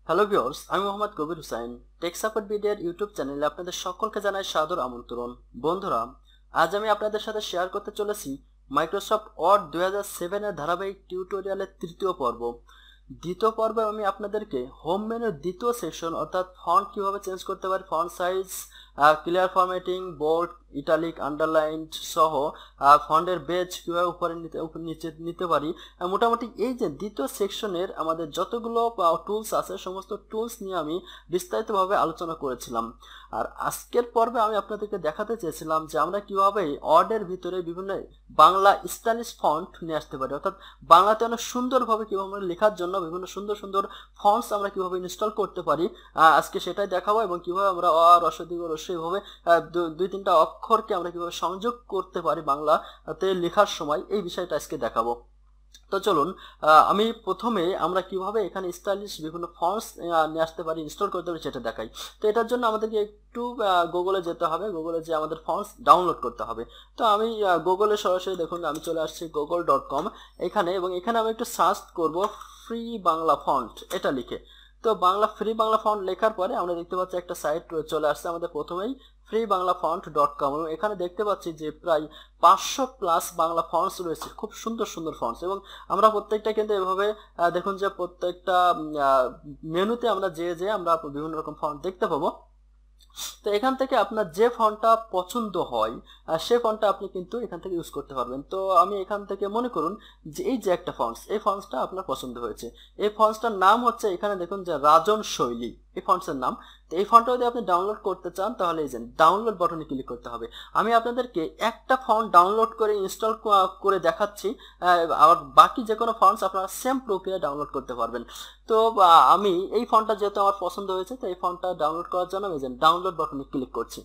Hello viewers, আমি মোহাম্মদ কবির Hussain. Take support ভিডিওর YouTube চ্যানেলে আপনাদের সকলকে জানাই সাদর আমন্ত্রণ। বন্ধুরা, আজ আমি আপনাদের সাথে শেয়ার করতে চলেছি মাইক্রোসফট ওয়ার্ড 2007 এর ধারাবাহিক টিউটোরিয়ালের তৃতীয় পর্ব। দ্বিতীয় পর্বে আমি আপনাদেরকে হোম মেনুর দ্বিতীয় সেকশন অর্থাৎ ফন্ট কিভাবে চেঞ্জ করতে পারি, font size, clear formatting, bold, italic, underlined সহ ফন্টের বেজ কিভাবে উপরে নিচে নিতে পারি, মোটামুটি এই যে দ্বিতীয় সেকশনের আমাদের যতগুলো টুলস আছে সমস্ত টুলস নিয়ে আমি বিস্তারিতভাবে আলোচনা করেছিলাম। আর আজকের পর্বে আমি আপনাদেরকে দেখাতে চেয়েছিলাম যে আমরা কিভাবে ওয়ার্ডের ভিতরে বিভিন্ন বাংলা স্টাইলিশ ফন্ট নিয়ে আসতে পারি, অর্থাৎ বাংলাতে অনেক সুন্দরভাবে কিভাবে আমরা লেখার জন্য বিভিন্ন সুন্দর সুন্দর ফন্টস আমরা কিভাবে ইনস্টল করতে পারি আজকে সেটাই দেখাবো, এবং কিভাবে আমরা অ, রস, দীর্ঘ, হ্রস্ব এইভাবে দুই তিনটা অক্ষরকে আমরা কিভাবে সংযোগ করতে পারি বাংলাতে লেখার সময়, এই বিষয়টা আজকে দেখাবো। তো চলুন, আমি প্রথমে আমরা কিভাবে এখানে স্টাইলিশ বিভিন্ন ফন্টস নিয়ে আসতে পারি, ইনস্টল করতে পারি সেটা দেখাই। তো এটার জন্য আমাদেরকে একটু গুগলে যেতে হবে, গুগলে যে আমাদের ফন্টস ডাউনলোড করতে হবে। তো আমি গুগলে সরাসরি দেখুন আমি চলে আসছি google.com এখানে, এবং এখানে আমি একটু সার্চ করব ফ্রি বাংলা ফন্ট এটা লিখে। তো ফ্রি বাংলা ফন্ট লেখার পরে আমরা দেখতে পাচ্ছি একটা সাইট চলে আসছে আমাদের প্রথমেই freebanglafont.com, এবং এখানে দেখতে পাচ্ছি যে প্রায় 500+ বাংলা ফন্টস রয়েছে, খুব সুন্দর সুন্দর ফন্টস। এবং আমরা প্রত্যেকটা কিন্তু এভাবে দেখুন যে প্রত্যেকটা মেনুতে আমরা যে আমরা বিভিন্ন রকম ফন্ট দেখতে পাবো। তো এখান থেকে আপনার যে ফন্টটা পছন্দ হয় সে ফন্টটা আপনি কিন্তু এখান থেকে ইউজ করতে পারবেন। তো আমি এখান থেকে মনে করুন যে এই যে একটা ফন্টস, এই ফন্টসটা আপনার পছন্দ হয়েছে, এই ফন্টসটার নাম হচ্ছে এখানে দেখুন যে রাজন শৈলী, এই ফন্টসের নাম। তো এই ফন্টটা যদি আপনি ডাউনলোড করতে চান তাহলে এই যে ডাউনলোড বাটনে ক্লিক করতে হবে। আমি আপনাদেরকে একটা ফন্ট ডাউনলোড করে ইনস্টল করে দেখাচ্ছি, আর বাকি যে কোনো ফন্টস আপনারা সেম প্রক্রিয়া ডাউনলোড করতে পারবেন। তো আমি এই ফন্টটা যেহেতু আমার পছন্দ হয়েছে, তো এই ফন্টটা ডাউনলোড করার জন্য আমি ডাউনলোড বাটনে ক্লিক করছি।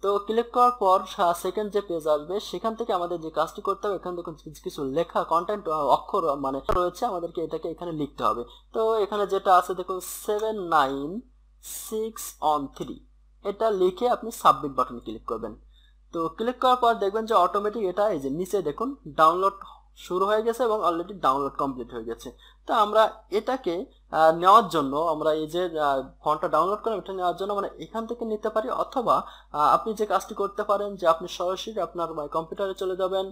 তো ক্লিক করার পর সেকেন্ড যে পেজ আসবে সেখান থেকে আমাদের যে কাজটি করতে হবে, এখানে দেখুন কিছু লেখা কন্টেন্ট অক্ষর মানে রয়েছে, আমাদেরকে এটাকে এখানে লিখতে হবে। তো এখানে যেটা আছে দেখুন 79613, এটা লিখে আপনি সাবমিট বাটনে ক্লিক করবেন। তো ক্লিক করার পর দেখবেন যে অটোমেটিক এটা এই যে নিচে দেখুন ডাউনলোড শুরু হয়ে গেছে এবং অলরেডি ডাউনলোড কমপ্লিট হয়ে গেছে। তো আমরা এটাকে নেওয়ার জন্য, আমরা এই যে ফন্টটা ডাউনলোড করলাম এটা নেওয়ার জন্য মানে এখান থেকে নিতে পারি, অথবা আপনি যে কাজটি করতে পারেন যে আপনি সরাসরি আপনার কম্পিউটারে চলে যাবেন,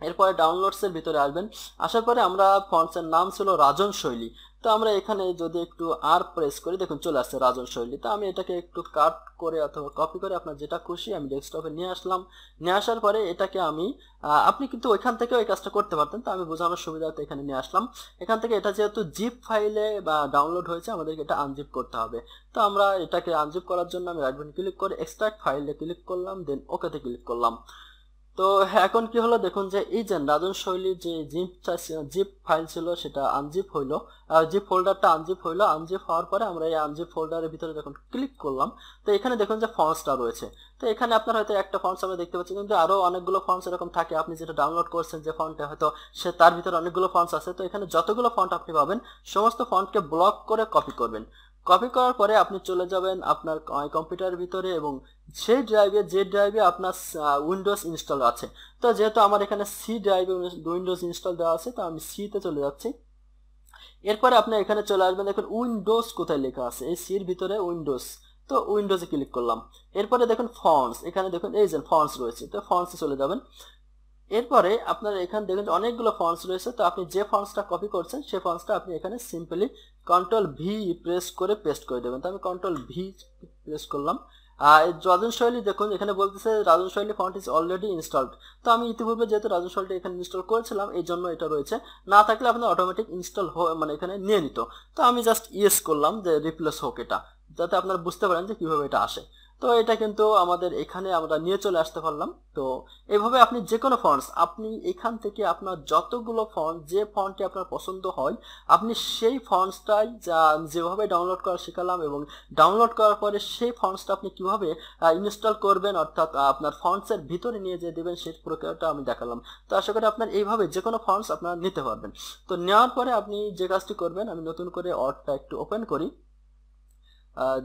এরপরে ডাউনলোডস এর ভিতরে আসবেন। আসার পরে আমরা ফন্টসের নাম ছিল রাজন শৈলী। তো আমরা এখানে যদি একটু আর প্রেস করি দেখুন চলে আসছে রাজন শৈলী। তো আমি এটাকে একটু কাট করে অথবা কপি করে আপনার যেটা খুশি আমি ডেস্কটপে নিয়ে আসলাম। নিয়ে আসার পরে এটাকে আমি আপনি কিন্তু ওইখান থেকে ওই কাজটা করতে পারতেন, তো আমি বোঝানোর সুবিধাতে এখানে নিয়ে আসলাম। এখান থেকে এটা যেহেতু জিপ ফাইলে বা ডাউনলোড হয়েছে আমাদেরকে এটা আনজিপ করতে হবে। তো আমরা এটাকে আনজিপ করার জন্য আমি রাইট বাটন ক্লিক করে এক্সট্রাক্ট ফাইলে ক্লিক করলাম, দেন ওকেতে ক্লিক করলাম। তো এখন কি হলো দেখুন যে এই যে রাজন শৈলীর যে জিপ ফাইল ছিল সেটা আনজিপ হইলো, জিপ ফোল্ডারটা আনজিপ হইলো। আনজিপ হওয়ার পরে আমরা এই আনজিপ ফোল্ডারের ভিতরে যখন ক্লিক করলাম তো এখানে দেখুন যে ফন্টসটা রয়েছে। তো এখানে আপনার হয়তো একটা ফন্টস আমরা দেখতে পাচ্ছি, কিন্তু আরো অনেকগুলো ফন্টস এরকম থাকে, আপনি যেটা ডাউনলোড করছেন যে ফন্টে হয়তো সে তার ভিতরে অনেকগুলো ফন্টস আছে। তো এখানে যতগুলো ফন্ট আপনি পাবেন সমস্ত ফন্টকে ব্লক করে কপি করবেন। কপি করার পরে আপনি চলে যাবেন আপনার কম্পিউটারের ভিতরে, এবং সেই যে ড্রাইভে আপনার উইন্ডোজ ইনস্টল আছে। তো যেহেতু আমার এখানে সি ড্রাইভে উইন্ডোজ ইনস্টল দেওয়া আছে, তো আমি সিতে চলে যাচ্ছি। এরপরে আপনি এখানে চলে আসবেন, দেখুন উইন্ডোজ কোথায় লেখা আছে, এই সির ভিতরে উইন্ডোজ। তো উইন্ডোজে ক্লিক করলাম। এরপরে দেখুন ফন্টস, এখানে দেখুন এই যে ফন্টস রয়েছে, তো ফন্টসে চলে যাবেন। এরপরে আপনার এখানে দেখুন অনেকগুলো ফন্টস রয়েছে, তো আপনি যে ফন্টসটা কপি করছেন সেই ফন্টসটা আপনি এখানে সিম্পলি কন্ট্রোল ভি প্রেস করে পেস্ট করে দেবেন। তো আমি কন্ট্রোল ভি প্রেস করলাম। রাজন শৈলী দেখুন এখানে বলতেছে রাজন শৈলী ফন্ট ইজ অলরেডি ইনস্টলড। তো আমি ইতিপূর্বে যেহেতু রাজন শৈলী এখানে ইনস্টল করেছিলাম এই জন্য এটা রয়েছে, না থাকলে আপনার অটোমেটিক ইনস্টল মানে এখানে নিয়ে নিত। তো আমি জাস্ট ইয়েস করলাম যে রিপ্লেস হোক এটা, যাতে আপনারা বুঝতে পারেন যে কিভাবে এটা আসে। তো এটা কিন্তু আমাদের এখানে আমরা নিয়ে চলে আসতে পারলাম। তো এভাবে আপনি যে কোনো ফন্টস আপনি এখান থেকে আপনার যতগুলো ফন্ট যে ফন্টটি আপনার পছন্দ হয় আপনি সেই ফন্টসটাই যেভাবে ডাউনলোড করা শেখালাম, এবং ডাউনলোড করার পরে সেই ফন্টসটা আপনি কিভাবে ইনস্টল করবেন অর্থাৎ আপনার ফন্টসের ভিতরে নিয়ে যে দেবেন সেই প্রক্রিয়াটা আমি দেখালাম। তো আশা করি আপনার এইভাবে যে কোনো ফন্টস আপনারা নিতে পারবেন। তো নেওয়ার পরে আপনি যে কাজটি করবেন, আমি নতুন করে ওয়ার্ডটা একটু ওপেন করি।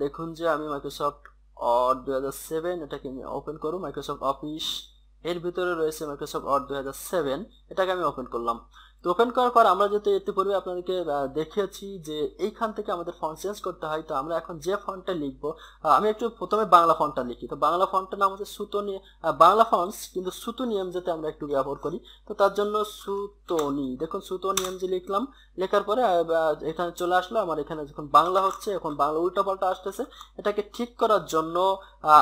দেখুন যে আমি মাইক্রোসফট ওয়ার্ড 2007 এটাকে আমি ওপেন করব। মাইক্রোসফট অফিস এর ভিতরে রয়েছে মাইক্রোসফট ওয়ার্ড 2007, এটাকে আমি ওপেন করলাম। তো ওপেন করার পর আমরা যেহেতু এতে পূর্বে আপনাদেরকে দেখিয়েছি যে এইখান থেকে আমাদের ফন্ট চেঞ্জ করতে হয়, তো আমরা এখন যে ফন্টটা লিখবো, আমি একটু প্রথমে বাংলা ফন্টটা লিখি। তো বাংলা ফন্টটার নাম হচ্ছে সুতনি, বাংলা ফন্টস কিন্তু সুতোনিয়াম যাতে আমরা একটু ব্যবহার করি, তো তার জন্য সুতনি, দেখুন সুতোনিয়াম যে লিখলাম, লেখার পরে এখানে চলে আসলো আমার, এখানে যখন বাংলা হচ্ছে, এখন বাংলা উল্টাপাল্টা আসতেছে, এটাকে ঠিক করার জন্য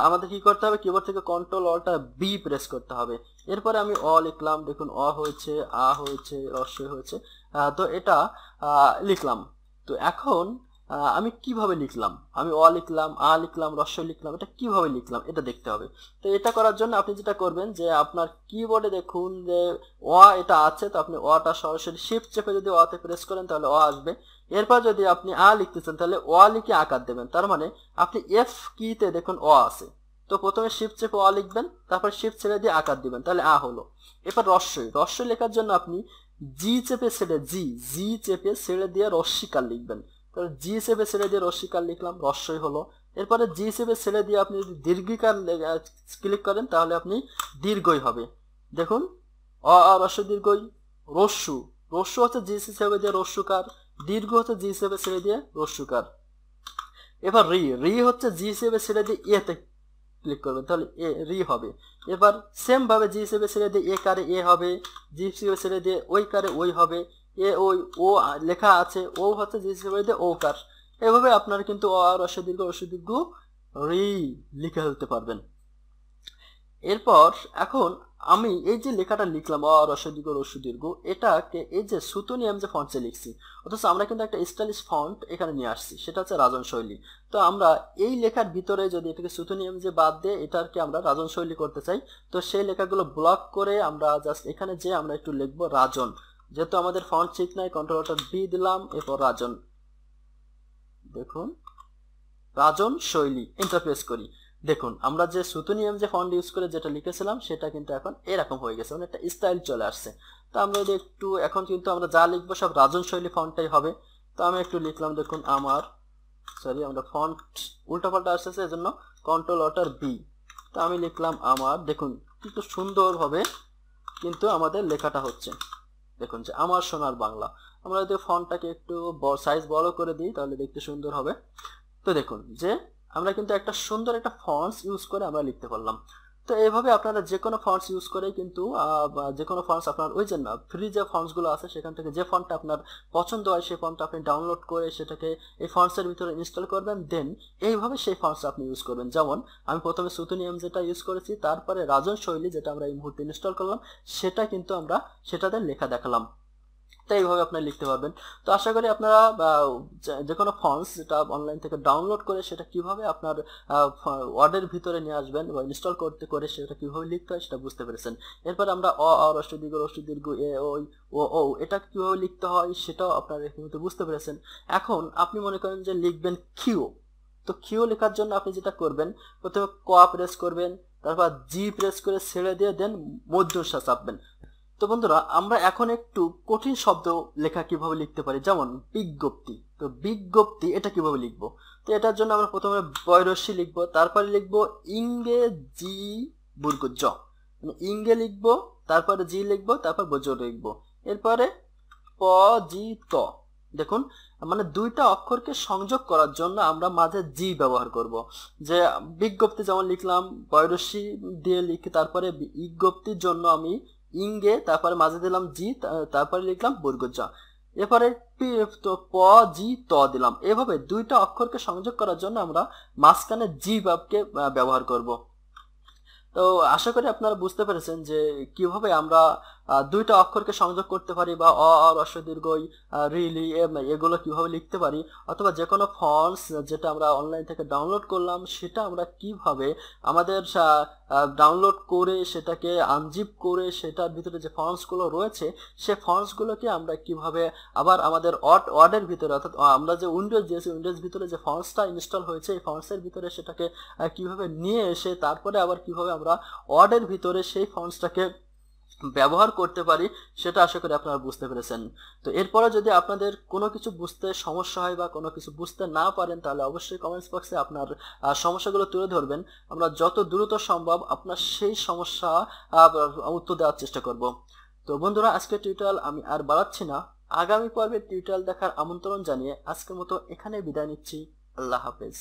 আমাদের কি করতে হবে, কিবোর্ড থেকে কন্ট্রোল অল্টা বি প্রেস করতে হবে। এরপরে আমি অ লিখলাম, দেখুন অ হয়েছে, আ হয়েছে, রস্বই হয়েছে, তো এটা লিখলাম। তো এখন আমি কিভাবে লিখলাম, আমি অ লিখলাম, আ লিখলাম, রস্বই লিখলাম, এটা কিভাবে লিখলাম এটা দেখতে হবে। তো এটা করার জন্য আপনি যেটা করবেন যে আপনার কিবোর্ডে দেখুন যে অ এটা আছে, তো আপনি অটা সরাসরি শিফট চেপে যদি অতে প্রেস করেন তাহলে অ আসবে। এরপর যদি আপনি আ লিখতেছেন তাহলে অ লিখে আকার দেবেন, তার মানে আপনি এফ কিতে দেখুন অ আছে, তো প্রথমে শিফট চেপে অ লিখবেন, তারপর শিফট ছেড়ে দিয়ে আকার দিবেন, তাহলে আ হলো। এরপর রস্বই, রস্বই লেখার জন্য আপনি জি চেপে ছেড়ে জি চেপে ছেড়ে দিয়ে রস্যিকার লিখবেন, তাহলে জি চেপে ছেড়ে দিয়ে রস্যিকার লিখলাম, রস্বই হলো। এরপরে জি চেপে ছেড়ে দিয়ে আপনি যদি দীর্ঘিকার ক্লিক করেন তাহলে আপনি দীর্ঘই হবে, দেখুন অ রস্বই দীর্ঘই, রস্যু, রস্যু হচ্ছে জি চেপে দিয়ে রস্যুকার, দীর্ঘ হচ্ছে জি চেপে ছেড়ে দিয়ে রস্যুকার। এবার রি, রি হচ্ছে জি চেপে ছেড়ে দিয়ে এতে ক্লিক করবেন, তাহলে এ রি হবে। এবার সেম ভাবে জি হিসেবে ছেড়ে দিয়ে এ কারে এ হবে, জি হিসেবে ছেড়ে দিয়ে ওই কারে ওই হবে, এ ওই ও লেখা আছে, ও হচ্ছে জি হিসেবে দিয়ে ও কার। এভাবে আপনারা কিন্তু অ আর অসদীর্ঘ রি লিখে ফেলতে পারবেন। এরপর এখন আমি এই যে লেখাটা লিখলাম অ রস্বদীর্ঘ, এটাকে এই যে সুতোনিয়াম যে ফন্টে লিখছি, অথচ আমরা কিন্তু একটা স্টাইলিশ ফন্ট এখানে নিয়ে আসছি, সেটা হচ্ছে রাজন শৈলী। তো আমরা এই লেখার ভিতরে যদি এটাকে সুতোনিয়াম যে বাদ দিয়ে এটাকে আমরা রাজন শৈলী করতে চাই, তো সেই লেখাগুলো ব্লক করে আমরা জাস্ট এখানে যে আমরা একটু লিখবো রাজন, যেহেতু আমাদের ফন্ট ঠিক নাই, কন্ট্রোল অল্টার বি দিলাম, এরপর রাজন, দেখুন রাজন শৈলী, এন্টার প্রেস করি, দেখুন আমরা যে সুতোনিয়াম যে ফন্ট ইউজ করে যেটা লিখেছিলাম সেটা কিন্তু এখন এরকম হয়ে গেছে, মানে একটা স্টাইল চলে আসছে। তো আমরা যদি একটু এখন কিন্তু আমরা যা লিখবো সব রাজন শৈলী ফন্টটাই হবে। তো আমি একটু লিখলাম, দেখুন আমার, সরি আমরা ফন্ট উল্টাপাল্টা আসতেছে এজন্য কন্ট্রোল অল্টার বি, তো আমি লিখলাম আমার, দেখুন কিন্তু সুন্দরভাবে কিন্তু আমাদের লেখাটা হচ্ছে, দেখুন যে আমার সোনার বাংলা। আমরা যদি ফন্টটাকে একটু সাইজ বড় করে দিই তাহলে দেখতে সুন্দর হবে। তো দেখুন যে আমরা কিন্তু একটা সুন্দর একটা ফন্টস ইউজ করে আমরা লিখতে পারলাম। তো এইভাবে আপনারা যে কোনো ফন্টস ইউজ করে কিন্তু যে কোনো ফন্টস আপনার ওই যে ফ্রি যে ফন্টসগুলো আছে সেখান থেকে যে ফন্টটা আপনার পছন্দ হয় সেই ফন্টটা আপনি ডাউনলোড করে সেটাকে এই ফন্টসের ভিতরে ইনস্টল করবেন, দেন এইভাবে সেই ফন্টস আপনি ইউজ করবেন। যেমন আমি প্রথমে সুতোনিয়াম যেটা ইউজ করেছি, তারপরে রাজন শৈলী যেটা আমরা এই মুহূর্তে ইনস্টল করলাম, সেটা কিন্তু আমরা সেটাতে লেখা দেখালাম। তো এইভাবে আপনারা লিখতে পারবেন। তো আশা করি আপনারা যে কোনো ফন্টস যেটা অনলাইন থেকে ডাউনলোড করে সেটা কিভাবে আপনার ওয়ার্ডের ভিতরে নিয়ে আসবেন বা ইনস্টল করতে করে সেটা কিভাবে লিখতে হয় সেটা বুঝতে পেরেছেন। এরপর আমরা অ রস্বদীর্ঘ এ ওই ও এটা কিভাবে লিখতে হয় সেটাও আপনারা কিন্তু বুঝতে পেরেছেন। এখন আপনি মনে করেন যে লিখবেন কিউ, তো কিউ লেখার জন্য আপনি যেটা করবেন, প্রথমে ক প্রেস করবেন, তারপর জি প্রেস করে ছেড়ে দিয়ে দেন মধ্যস্থ চাপবেন। তো বন্ধুরা আমরা এখন একটু কঠিন শব্দ লেখা কিভাবে লিখতে পারি, যেমন বিজ্ঞপ্তি। তো বিজ্ঞপ্তি এটা কিভাবে লিখবো, তো এটার জন্য আমরা প্রথমে বয়রস্যি লিখবো, তারপরে লিখবো ইংগে জি বুর্গ জ, মানে ইংগে লিখবো, তারপরে জি লিখবো, তারপর বজ লিখবো, এরপরে প জি ত। দেখুন মানে দুইটা অক্ষরকে সংযোগ করার জন্য আমরা মাঝে জি ব্যবহার করব। যে বিজ্ঞপ্তি যেমন লিখলাম বয়রস্যি দিয়ে লিখি, তারপরে বিজ্ঞপ্তির জন্য আমি ইংগে, তারপরে মাঝে দিলাম জি, তারপরে লিখলাম বর্গ জ, এরপরে প জি ত দিলাম। এভাবে দুইটা অক্ষরকে সংযোগ করার জন্য আমরা মাঝখানে জি ভাবকে ব্যবহার করব। তো আশা করি আপনারা বুঝতে পেরেছেন যে কিভাবে আমরা দুইটা অক্ষরকে সংযোগ করতে পারি, বা অ রস্বদীর্ঘ রিলি এগুলো কিভাবে লিখতে পারি, অথবা যে কোনো ফন্টস যেটা আমরা অনলাইন থেকে ডাউনলোড করলাম সেটা আমরা কিভাবে আমাদের ডাউনলোড করে সেটাকে আনজিপ করে সেটার ভিতরে যে ফন্টসগুলো রয়েছে সে ফন্টসগুলোকে আমরা কিভাবে আবার আমাদের ওয়ার্ডের ভিতরে, অর্থাৎ আমরা যে উইন্ডোজ দিয়েছি উইন্ডোজ ভিতরে যে ফন্টসটা ইনস্টল হয়েছে এই ফন্টসের ভিতরে সেটাকে কিভাবে নিয়ে এসে তারপরে আবার কিভাবে আমরা ওয়ার্ডের ভিতরে সেই ফন্টসটাকে ব্যবহার করতে পারি সেটা আশা করি আপনারা বুঝতে পেরেছেন। তো এরপরে যদি আপনাদের কোনো কিছু বুঝতে সমস্যা হয় বা কোনো কিছু বুঝতে না পারেন তাহলে অবশ্যই কমেন্টস বক্সে আপনার সমস্যাগুলো তুলে ধরবেন, আমরা যত দ্রুত সম্ভব আপনার সেই সমস্যা উত্তর দেওয়ার চেষ্টা করব। তো বন্ধুরা, আজকে টিউটোরিয়াল আমি আর বাড়াচ্ছি না, আগামী পর্বে টিউটোরিয়াল দেখার আমন্ত্রণ জানিয়ে আজকের মতো এখানে বিদায় নিচ্ছি। আল্লাহ হাফেজ।